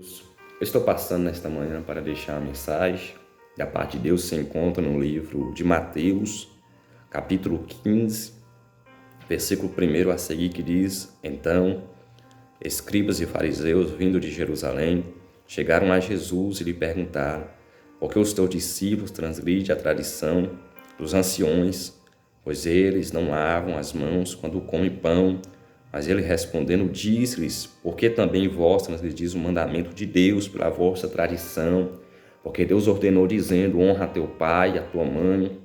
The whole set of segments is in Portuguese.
Eu estou passando nesta manhã para deixar a mensagem da parte de Deus se encontra no livro de Mateus, capítulo 15, versículo 1 a seguir, que diz: Então, escribas e fariseus, vindo de Jerusalém, chegaram a Jesus e lhe perguntaram: Por que os teus discípulos transgridem a tradição dos anciões, pois eles não lavam as mãos quando comem pão? Mas ele respondendo disse-lhes: Por que também vós transgredis o mandamento de Deus pela vossa tradição? Porque Deus ordenou dizendo: Honra a teu pai e a tua mãe,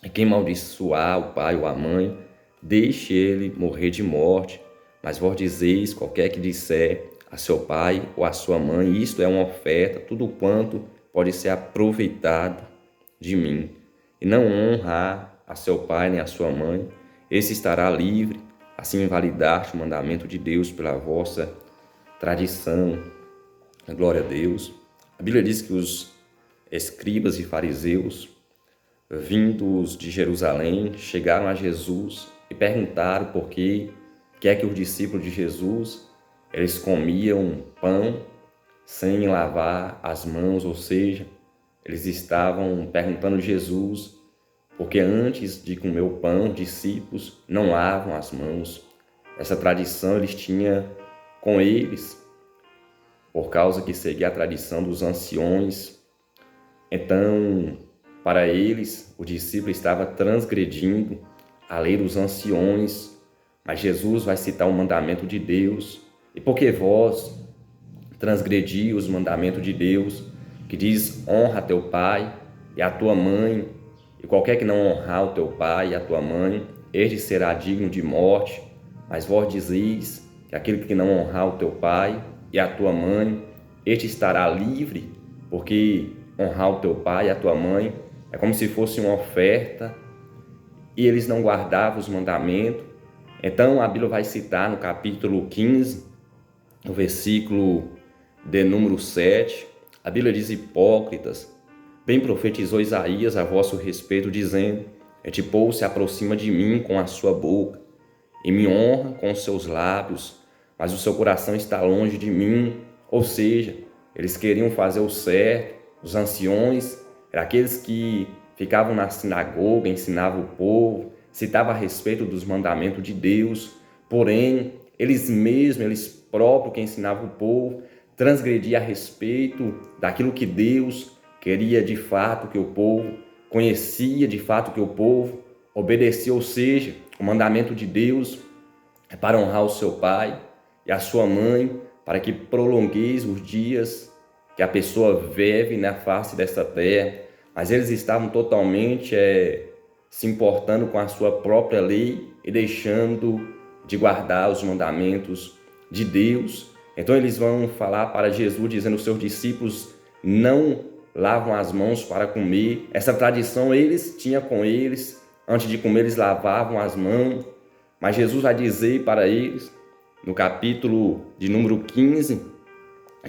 e quem amaldiçoar o pai ou a mãe, deixe ele morrer de morte. Mas vós dizeis: qualquer que disser a seu pai ou a sua mãe, isto é uma oferta, tudo quanto pode ser aproveitado de mim, e não honrar a seu pai nem a sua mãe, esse estará livre. Assim invalidaste o mandamento de Deus pela vossa tradição. Glória a Deus. A Bíblia diz que os escribas e fariseus, vindos de Jerusalém, chegaram a Jesus e perguntaram por que é que os discípulos de Jesus eles comiam pão sem lavar as mãos, ou seja, eles estavam perguntando a Jesus porque antes de comer o pão, os discípulos não lavam as mãos. Essa tradição eles tinham com eles, por causa que seguia a tradição dos anciões. Então, para eles, o discípulo estava transgredindo a lei dos anciões, mas Jesus vai citar o mandamento de Deus. E porque vós transgredi os mandamentos de Deus, que diz: honra teu pai e a tua mãe, e qualquer que não honrar o teu pai e a tua mãe, este será digno de morte. Mas vós dizeis que aquele que não honrar o teu pai e a tua mãe, este estará livre, porque honrar o teu pai e a tua mãe é como se fosse uma oferta, e eles não guardavam os mandamentos. Então a Bíblia vai citar no capítulo 15, no versículo de número 7, a Bíblia diz: hipócritas, bem profetizou Isaías a vosso respeito, dizendo: Este povo se aproxima de mim com a sua boca e me honra com os seus lábios, mas o seu coração está longe de mim. Ou seja, eles queriam fazer o certo. Os anciões eram aqueles que ficavam na sinagoga, ensinavam o povo, citavam a respeito dos mandamentos de Deus, porém, eles próprios que ensinavam o povo, transgrediam a respeito daquilo que Deus queria de fato que o povo conhecia, de fato que o povo obedecia. Ou seja, o mandamento de Deus é para honrar o seu pai e a sua mãe, para que prolongueis os dias que a pessoa vive na face desta terra. Mas eles estavam totalmente se importando com a sua própria lei e deixando de guardar os mandamentos de Deus. Então eles vão falar para Jesus, dizendo: os seus discípulos não lavam as mãos para comer. Essa tradição eles tinham com eles. Antes de comer, eles lavavam as mãos. Mas Jesus vai dizer para eles, no capítulo de número 15,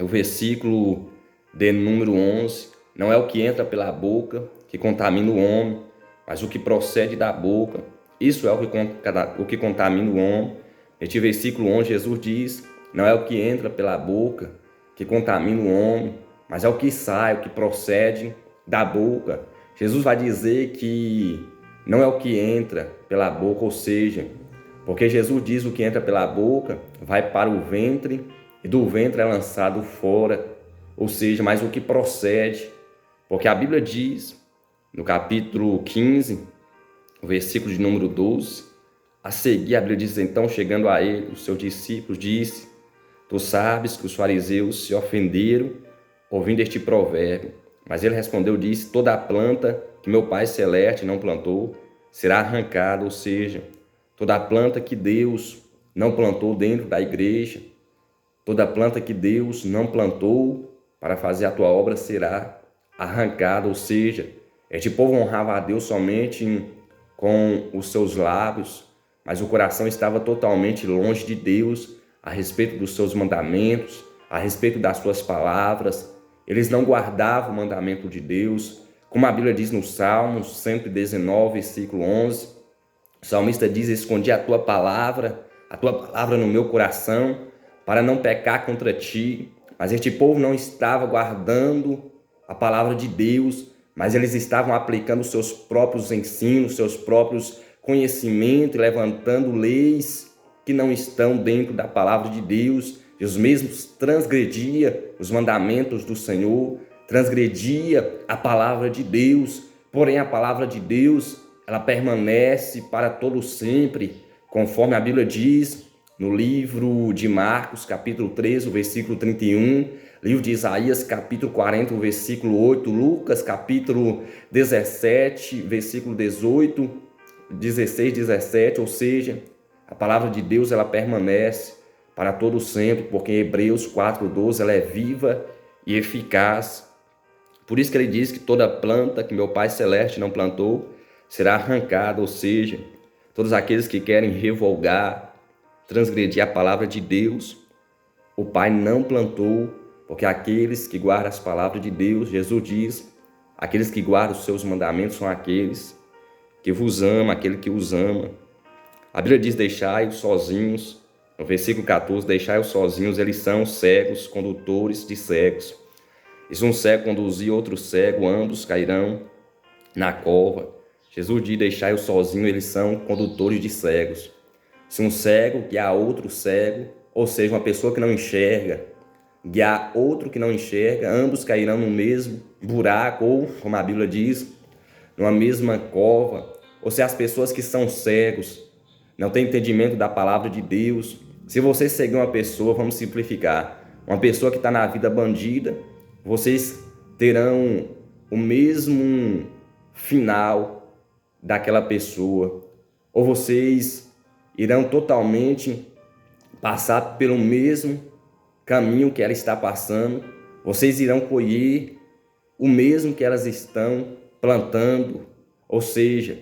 o versículo de número 11, não é o que entra pela boca que contamina o homem, mas o que procede da boca. Isso é o que contamina o homem. Neste versículo 11, Jesus diz: não é o que entra pela boca que contamina o homem, mas é o que sai, o que procede da boca. Jesus vai dizer que não é o que entra pela boca, ou seja, porque Jesus diz: o que entra pela boca vai para o ventre, e do ventre é lançado fora, ou seja, mas o que procede, porque a Bíblia diz, no capítulo 15, o versículo de número 12, a seguir a Bíblia diz: então, chegando a ele, os seus discípulos, disse: tu sabes que os fariseus se ofenderam ouvindo este provérbio. Mas ele respondeu, disse: toda a planta que meu Pai Celeste não plantou será arrancada. Ou seja, toda a planta que Deus não plantou dentro da igreja, toda a planta que Deus não plantou para fazer a tua obra será arrancada. Ou seja, este povo honrava a Deus somente com os seus lábios, mas o coração estava totalmente longe de Deus a respeito dos seus mandamentos, a respeito das suas palavras. Eles não guardavam o mandamento de Deus, como a Bíblia diz no Salmos 119, versículo 11. O salmista diz: escondi a tua palavra no meu coração, para não pecar contra ti. mas este povo não estava guardando a palavra de Deus, mas eles estavam aplicando seus próprios ensinos, seus próprios conhecimentos, levantando leis que não estão dentro da palavra de Deus. E os mesmos transgredia os mandamentos do Senhor, transgredia a palavra de Deus. Porém, a palavra de Deus, ela permanece para todo sempre, conforme a Bíblia diz no livro de Marcos, capítulo 13, o versículo 31, livro de Isaías, capítulo 40, o versículo 8, Lucas, capítulo 17, versículo 18, 16, 17, ou seja, a palavra de Deus, ela permanece para todo sempre, porque em Hebreus 4:12 ela é viva e eficaz. Por isso que ele diz que toda planta que meu Pai Celeste não plantou será arrancada, ou seja, todos aqueles que querem revogar, transgredir a palavra de Deus, o Pai não plantou, porque aqueles que guardam as palavras de Deus, Jesus diz, aqueles que guardam os seus mandamentos são aqueles que vos ama, aquele que os ama. A Bíblia diz, deixai-os sozinhos. No versículo 14, deixai-os sozinhos, eles são cegos, condutores de cegos. E se um cego conduzir outro cego, ambos cairão na cova. Jesus diz, deixai-os sozinhos, eles são condutores de cegos. Se um cego guiar outro cego, ou seja, uma pessoa que não enxerga, guiar outro que não enxerga, ambos cairão no mesmo buraco, ou, como a Bíblia diz, numa mesma cova. Ou seja, as pessoas que são cegos, não têm entendimento da palavra de Deus. Se você seguir uma pessoa, vamos simplificar, uma pessoa que está na vida bandida, vocês terão o mesmo final daquela pessoa, ou vocês irão totalmente passar pelo mesmo caminho que ela está passando, vocês irão colher o mesmo que elas estão plantando, ou seja,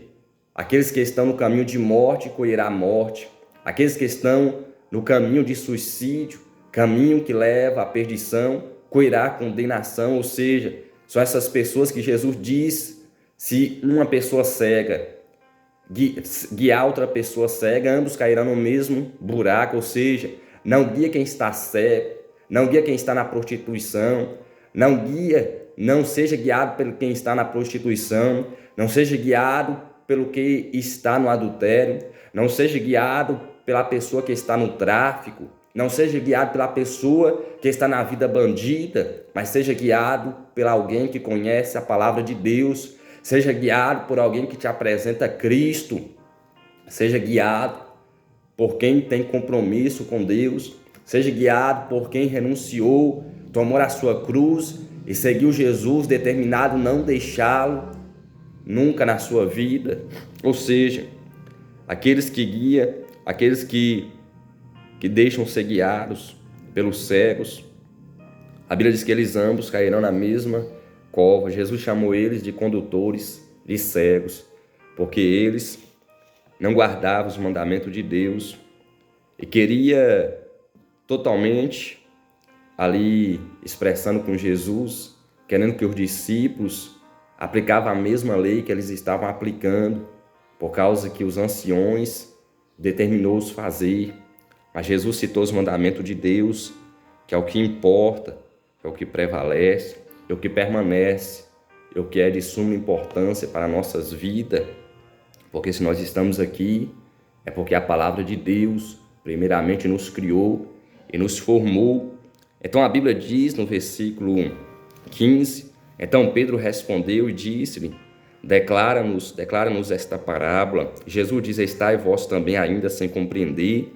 aqueles que estão no caminho de morte colherá morte, aqueles que estão no caminho de suicídio, caminho que leva à perdição, colherá condenação, ou seja, são essas pessoas que Jesus diz, se uma pessoa cega guiar outra pessoa cega, ambos cairão no mesmo buraco, ou seja, não guia quem está cego, não guia quem está na prostituição, não seja guiado pelo quem está na prostituição, não seja guiado pelo que está no adultério, não seja guiado pela pessoa que está no tráfico, não seja guiado pela pessoa que está na vida bandida, mas seja guiado por alguém que conhece a palavra de Deus, seja guiado por alguém que te apresenta Cristo, seja guiado por quem tem compromisso com Deus, seja guiado por quem renunciou, tomou a sua cruz e seguiu Jesus, determinado não deixá-lo nunca na sua vida. Ou seja, aqueles que guiam, aqueles que deixam ser guiados pelos cegos, a Bíblia diz que eles ambos cairão na mesma cova. Jesus chamou eles de condutores de cegos, porque eles não guardavam os mandamentos de Deus e queria totalmente ali expressando com Jesus, querendo que os discípulos aplicavam a mesma lei que eles estavam aplicando, por causa que os anciões determinou-os fazer. Mas Jesus citou os mandamentos de Deus, que é o que importa, é o que prevalece, é o que permanece, é o que é de suma importância para nossas vidas, porque se nós estamos aqui, é porque a palavra de Deus primeiramente nos criou e nos formou. Então a Bíblia diz no versículo 15, então Pedro respondeu e disse-lhe, declara-nos esta parábola. Jesus diz, estai vós também ainda sem compreender,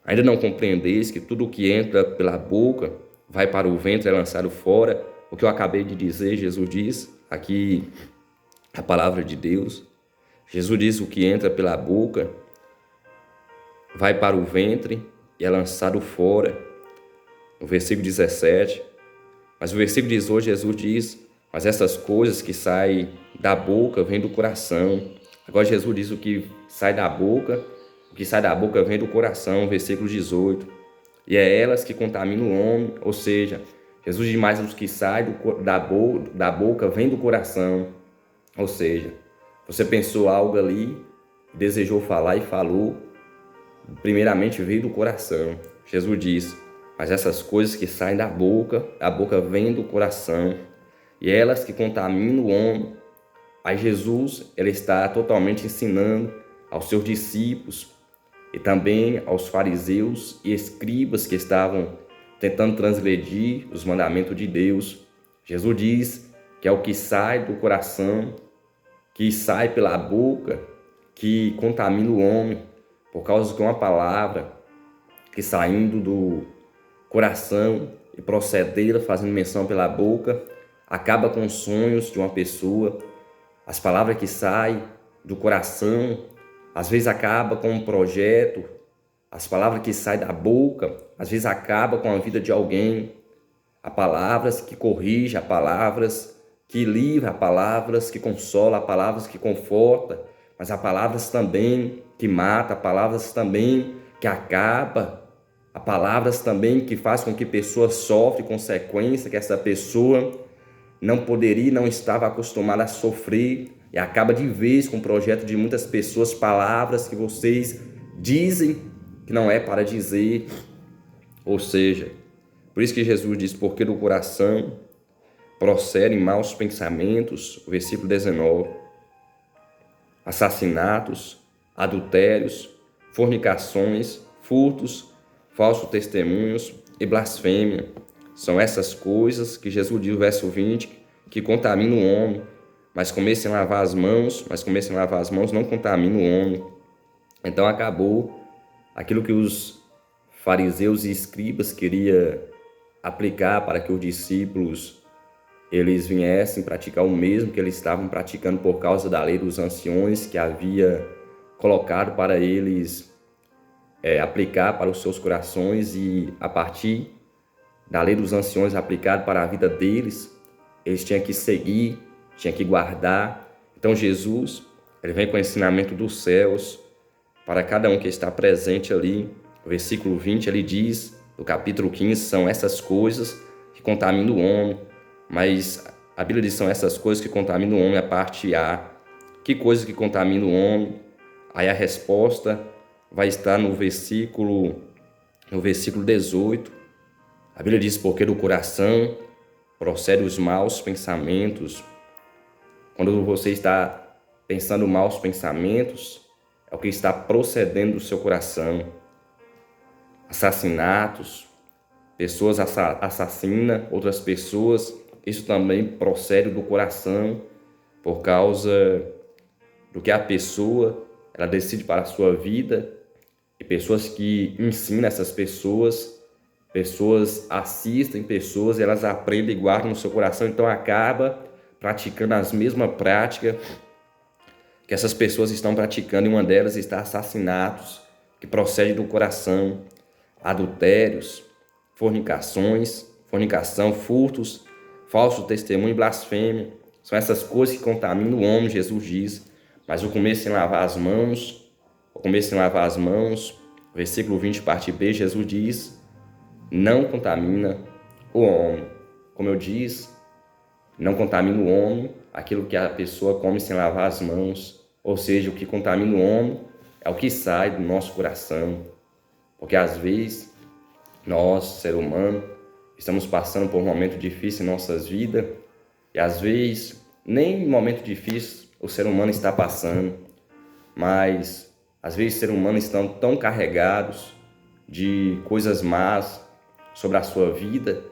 ainda não compreendeis que tudo o que entra pela boca vai para o ventre e é lançado fora. O que eu acabei de dizer, Jesus diz, aqui a palavra de Deus, Jesus diz o que entra pela boca vai para o ventre e é lançado fora. No versículo 17, mas no versículo 18, Jesus diz, mas essas coisas que saem da boca vêm do coração. Agora Jesus diz o que sai da boca vem do coração, versículo 18. E é elas que contaminam o homem, ou seja, Jesus diz mais os que saem da boca vem do coração. Ou seja, você pensou algo ali, desejou falar e falou, primeiramente veio do coração. Jesus diz, mas essas coisas que saem da boca, a boca vem do coração, e elas que contaminam o homem. Aí Jesus, ele está totalmente ensinando aos seus discípulos e também aos fariseus e escribas que estavam tentando transgredir os mandamentos de Deus. Jesus diz que é o que sai do coração, que sai pela boca, que contamina o homem, por causa de uma palavra que saindo do coração e proceder fazendo menção pela boca, acaba com os sonhos de uma pessoa. As palavras que saem do coração, às vezes acaba com um projeto. As palavras que saem da boca, às vezes acaba com a vida de alguém. Há palavras que corrigem, há palavras que livram, há palavras que consolam, há palavras que confortam, mas há palavras também que matam, há palavras também que acabam, há palavras também que fazem com que pessoas sofrem consequência, que essa pessoa não poderia, não estava acostumada a sofrer e acaba de vez com o projeto de muitas pessoas, palavras que vocês dizem que não é para dizer. Ou seja, por isso que Jesus diz, porque do coração procedem maus pensamentos, o versículo 19, assassinatos, adultérios, fornicações, furtos, falsos testemunhos e blasfêmia. São essas coisas que Jesus diz no verso 20, que contaminam o homem, mas comecem a lavar as mãos, não contamina o homem. Então acabou aquilo que os fariseus e escribas queriam aplicar para que os discípulos eles viessem praticar o mesmo que eles estavam praticando por causa da lei dos anciões que havia colocado para eles aplicar para os seus corações, e a partir da lei dos anciões aplicada para a vida deles, eles tinham que seguir, tinham que guardar. Então Jesus, ele vem com o ensinamento dos céus para cada um que está presente ali. O versículo 20, ele diz, no capítulo 15, são essas coisas que contaminam o homem, mas a Bíblia diz, são essas coisas que contaminam o homem, a parte A. Que coisas que contaminam o homem? Aí a resposta vai estar no versículo 18. A Bíblia diz, porque do coração procedem os maus pensamentos. Quando você está pensando maus pensamentos, é o que está procedendo do seu coração. Assassinatos, pessoas assassinam outras pessoas, isso também procede do coração, por causa do que a pessoa ela decide para a sua vida, e pessoas que ensinam essas pessoas assistem pessoas, elas aprendem e guardam no seu coração, então acaba praticando as mesmas práticas que essas pessoas estão praticando, e uma delas está assassinatos, que procede do coração, adultérios, fornicação, furtos, falso testemunho e blasfêmia. São essas coisas que contaminam o homem, Jesus diz. Mas o começo em lavar as mãos, versículo 20, parte B, Jesus diz, não contamina o homem. Como eu disse, não contamina o homem aquilo que a pessoa come sem lavar as mãos. Ou seja, o que contamina o homem é o que sai do nosso coração. Porque às vezes, nós, ser humano, estamos passando por um momento difícil em nossas vidas, e às vezes, nem momento difícil o ser humano está passando, mas às vezes o ser humano estão tão carregados de coisas más sobre a sua vida,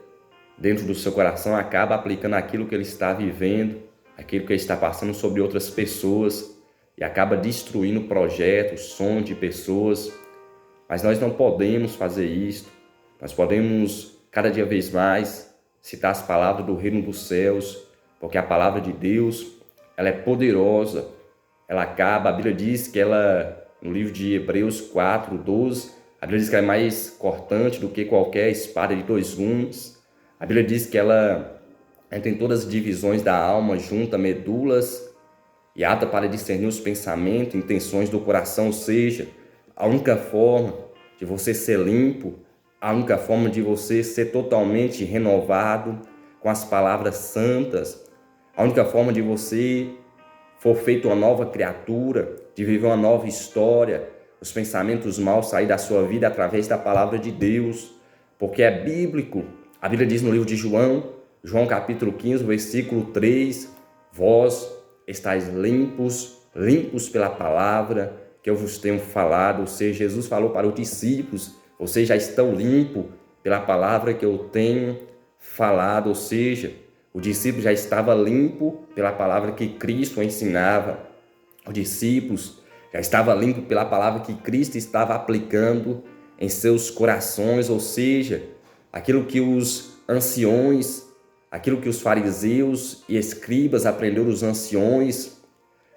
dentro do seu coração, acaba aplicando aquilo que ele está vivendo, aquilo que ele está passando sobre outras pessoas, e acaba destruindo projetos, sonhos de pessoas. Mas nós não podemos fazer isso. Nós podemos, cada dia vez mais, citar as palavras do reino dos céus, porque a palavra de Deus, ela é poderosa. Ela acaba, a Bíblia diz que ela, no livro de Hebreus 4:12, a Bíblia diz que ela é mais cortante do que qualquer espada de 2 gumes. A Bíblia diz que ela entra em todas as divisões da alma, junta medulas e apta para discernir os pensamentos, intenções do coração. Ou seja, a única forma de você ser limpo, a única forma de você ser totalmente renovado com as palavras santas, a única forma de você for feito uma nova criatura, de viver uma nova história, os pensamentos maus sair da sua vida através da palavra de Deus. porque é bíblico. A Bíblia diz no livro de João capítulo 15, versículo 3, vós estáis limpos pela palavra que eu vos tenho falado. Ou seja, Jesus falou para os discípulos, vocês já estão limpos pela palavra que eu tenho falado. Ou seja, o discípulo já estava limpo pela palavra que Cristo ensinava. Os discípulos já estavam limpos pela palavra que Cristo estava aplicando em seus corações. Ou seja, aquilo que os anciões, aquilo que os fariseus e escribas aprenderam dos anciões,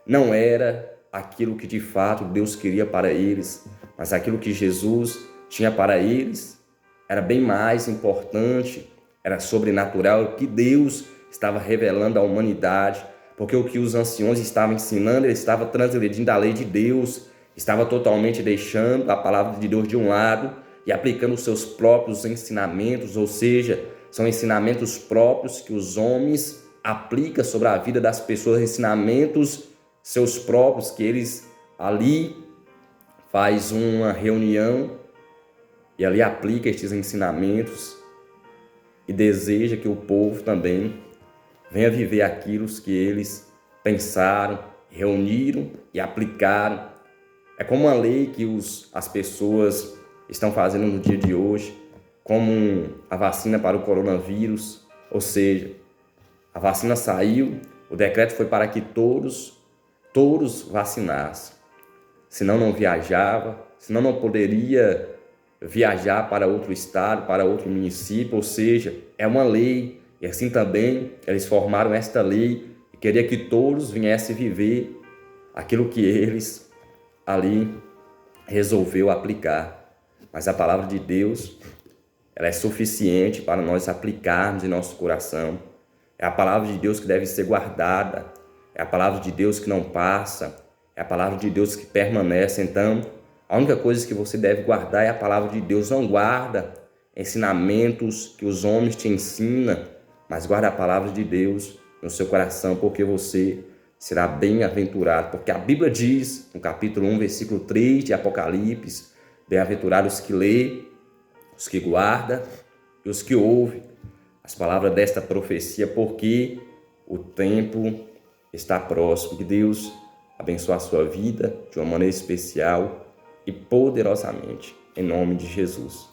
não era aquilo que de fato Deus queria para eles, mas aquilo que Jesus tinha para eles era bem mais importante, era sobrenatural, o que Deus estava revelando à humanidade, porque o que os anciões estavam ensinando, ele estava transgredindo a lei de Deus, estava totalmente deixando a palavra de Deus de um lado e aplicando os seus próprios ensinamentos, ou seja, são ensinamentos próprios que os homens aplicam sobre a vida das pessoas, ensinamentos seus próprios, que eles ali faz uma reunião e ali aplica estes ensinamentos e deseja que o povo também venha viver aquilo que eles pensaram, reuniram e aplicaram. É como uma lei que as pessoas estão fazendo no dia de hoje, como a vacina para o coronavírus, ou seja, a vacina saiu, o decreto foi para que todos vacinassem. Senão não viajava, senão não poderia viajar para outro estado, para outro município, ou seja, é uma lei. E assim também eles formaram esta lei e queria que todos viessem viver aquilo que eles ali resolveu aplicar. Mas a palavra de Deus, ela é suficiente para nós aplicarmos em nosso coração. É a palavra de Deus que deve ser guardada. É a palavra de Deus que não passa. É a palavra de Deus que permanece. Então, a única coisa que você deve guardar é a palavra de Deus. Não guarda ensinamentos que os homens te ensinam, mas guarda a palavra de Deus no seu coração, porque você será bem-aventurado. Porque a Bíblia diz, no capítulo 1, versículo 3 de Apocalipse, bem-aventurados os que lê, os que guardam e os que ouvem as palavras desta profecia, porque o tempo está próximo. Que Deus abençoe a sua vida de uma maneira especial e poderosamente, em nome de Jesus.